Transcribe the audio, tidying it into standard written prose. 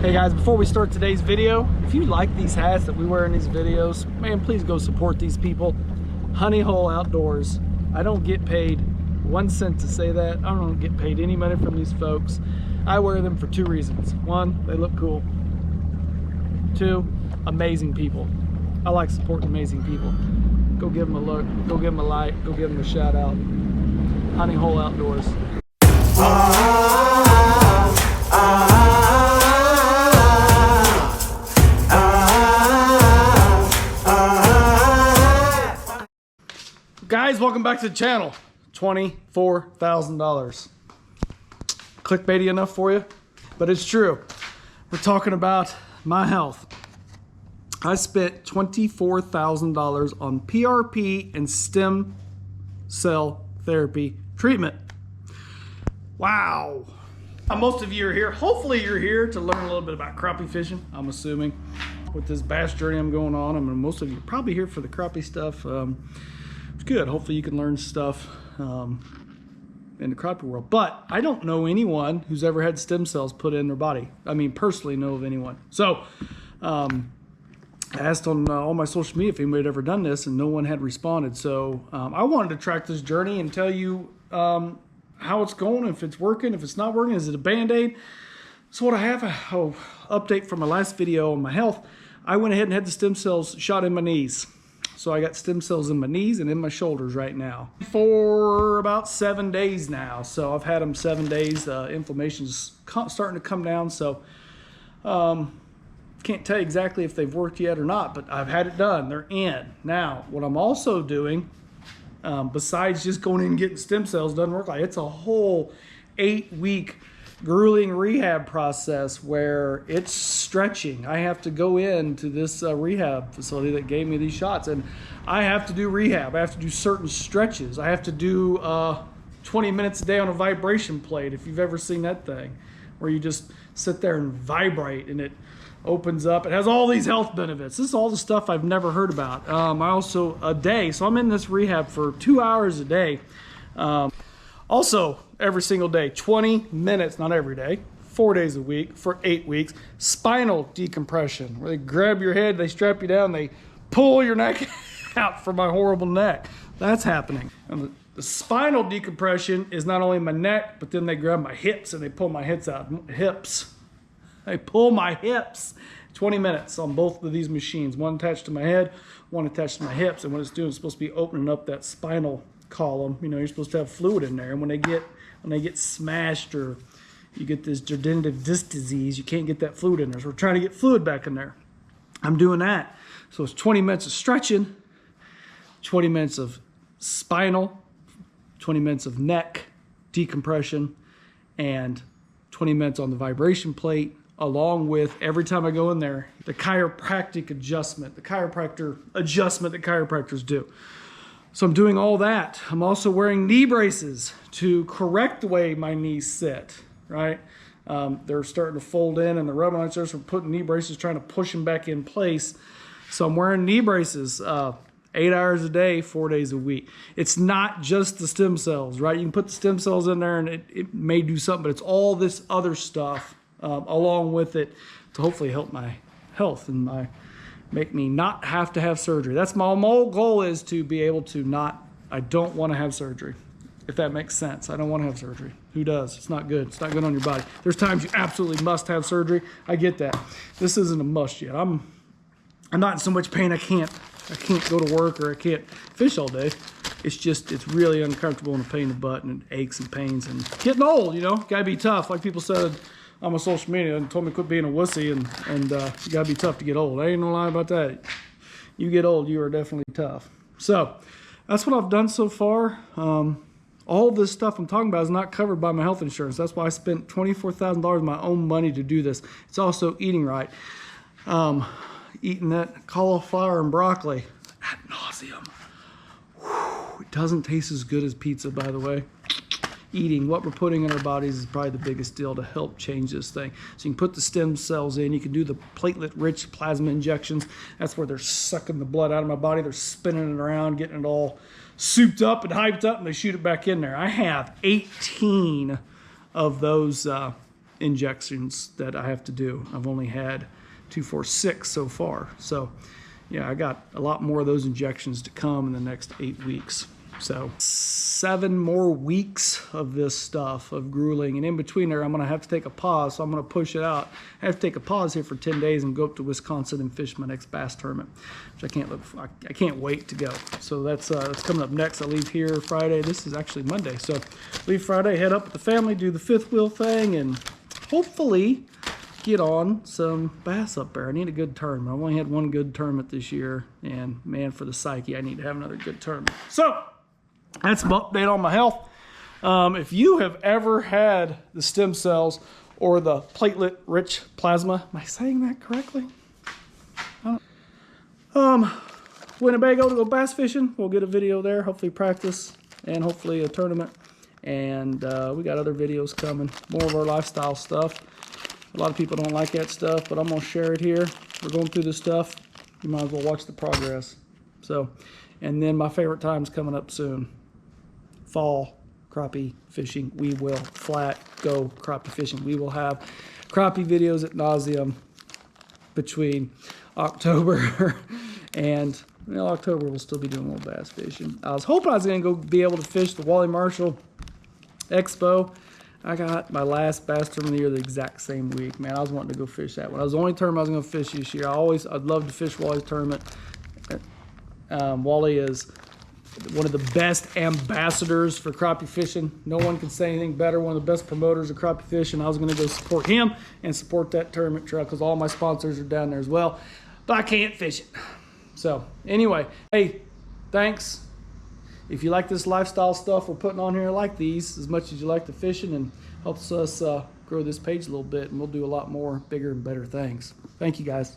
Hey guys, before we start today's video, if you like these hats that we wear in these videos, man, please go support these people. Honey Hole Outdoors. I don't get paid 1 cent to say that. I don't get paid any money from these folks. I wear them for two reasons. One, they look cool. Two, amazing people. I like supporting amazing people. Go give them a look, go give them a like, go give them a shout out. Honey Hole Outdoors. Guys, welcome back to the channel. $24,000. Clickbaity enough for you? But it's true. We're talking about my health. I spent $24,000 on PRP and stem cell therapy treatment. Wow. Most of you are here. Hopefully you're here to learn a little bit about crappie fishing, I'm assuming. With this bass journey I'm going on, I mean, most of you are probably here for the crappie stuff. It's good. Hopefully you can learn stuff in the crappie world. But I don't know anyone who's ever had stem cells put in their body. I mean, personally know of anyone. So I asked on all my social media if anybody had ever done this, and no one had responded. So I wanted to track this journey and tell you how it's going, if it's working, if it's not working, is it a Band-Aid? So what I have, an update from my last video on my health. I went ahead and had the stem cells shot in my knees. So I got stem cells in my knees and in my shoulders right now for about 7 days now. So I've had them 7 days. Inflammation's starting to come down. So can't tell you exactly if they've worked yet or not, but I've had it done. They're in. Now, what I'm also doing, besides just going in and getting stem cells, doesn't work like it's a whole 8-week grueling rehab process where it's stretching. I have to go into this rehab facility that gave me these shots, and I have to do rehab. I have to do certain stretches. I have to do 20 minutes a day on a vibration plate, if you've ever seen that thing, where you just sit there and vibrate and it opens up. It has all these health benefits. This is all the stuff I've never heard about. I also, a day, so I'm in this rehab for 2 hours a day. Also, every single day, 20 minutes, not every day, 4 days a week for 8 weeks, spinal decompression, where they grab your head, they strap you down, they pull your neck out for my horrible neck. That's happening. And the spinal decompression is not only my neck, but then they grab my hips and they pull my hips out. Hips. They pull my hips. 20 minutes on both of these machines, one attached to my head, one attached to my hips, and what it's doing is supposed to be opening up that spinal column. You know, you're supposed to have fluid in there, and when they get smashed or you get this degenerative disc disease, you can't get that fluid in there. So we're trying to get fluid back in there. I'm doing that. So it's 20 minutes of stretching, 20 minutes of spinal, 20 minutes of neck decompression, and 20 minutes on the vibration plate, along with, every time I go in there, the chiropractic adjustment, the chiropractor adjustment that chiropractors do. So I'm doing all that. I'm also wearing knee braces to correct the way my knees sit, right? They're starting to fold in, and the rubbing on us, we're putting knee braces, trying to push them back in place. So I'm wearing knee braces 8 hours a day, 4 days a week. It's not just the stem cells, right? You can put the stem cells in there and it may do something, but it's all this other stuff along with it to hopefully help my health and make me not have to have surgery. That's my whole goal, is to be able to not, I don't want to have surgery, if that makes sense. I don't want to have surgery. Who does? It's not good. It's not good on your body. There's times you absolutely must have surgery. I get that. This isn't a must yet. I'm not in so much pain I can't go to work or I can't fish all day. It's really uncomfortable and a pain in the butt, and it aches and pains, and getting old, you know, gotta be tough. Like people said on my social media and told me quit being a wussy, and you gotta be tough to get old. I ain't no lie about that. You get old, you are definitely tough. So that's what I've done so far. All this stuff I'm talking about is not covered by my health insurance. That's why I spent $24,000 of my own money to do this. It's also eating right. Eating that cauliflower and broccoli ad nauseum. Whew, it doesn't taste as good as pizza, by the way. Eating what we're putting in our bodies is probably the biggest deal to help change this thing. So you can put the stem cells in. You can do the platelet-rich plasma injections. That's where they're sucking the blood out of my body. They're spinning it around, getting it all souped up and hyped up, and they shoot it back in there. I have 18 of those injections that I have to do. I've only had 2, 4, 6 so far. So yeah, I got a lot more of those injections to come in the next 8 weeks. So 7 more weeks of this stuff, of grueling, and in between there I'm going to have to take a pause, so I'm going to push it out. I have to take a pause here for 10 days and go up to Wisconsin and fish my next bass tournament, which I can't wait to go. So that's coming up next. I leave here Friday. This is actually Monday, so leave Friday, head up with the family, do the fifth wheel thing, and hopefully get on some bass up there. I need a good tournament. I've only had one good tournament this year, and man, for the psyche, I need to have another good tournament. So that's an update on my health. If you have ever had the stem cells or the platelet-rich plasma, am I saying that correctly? Winnebago to go bass fishing. We'll get a video there, hopefully practice, and hopefully a tournament. And we got other videos coming, more of our lifestyle stuff. A lot of people don't like that stuff, but I'm gonna share it here. We're going through this stuff. You might as well watch the progress. So, and then my favorite time's coming up soon. Fall crappie fishing. We will flat go crappie fishing. We will have crappie videos ad nauseum between October and, well, October we'll still be doing a little bass fishing. I was hoping I was going to go be able to fish the Wally Marshall Expo. I got my last bass tournament of the year the exact same week. Man, I was wanting to go fish that one. That was the only tournament I was going to fish this year. I'd love to fish Wally's tournament. Wally is one of the best ambassadors for crappie fishing. No one can say anything better. One of the best promoters of crappie fishing. I was going to go support him and support that tournament trail because all my sponsors are down there as well. But I can't fish it. So anyway, hey, thanks. If you like this lifestyle stuff we're putting on here, like these as much as you like the fishing, and helps us grow this page a little bit, and we'll do a lot more bigger and better things. Thank you guys.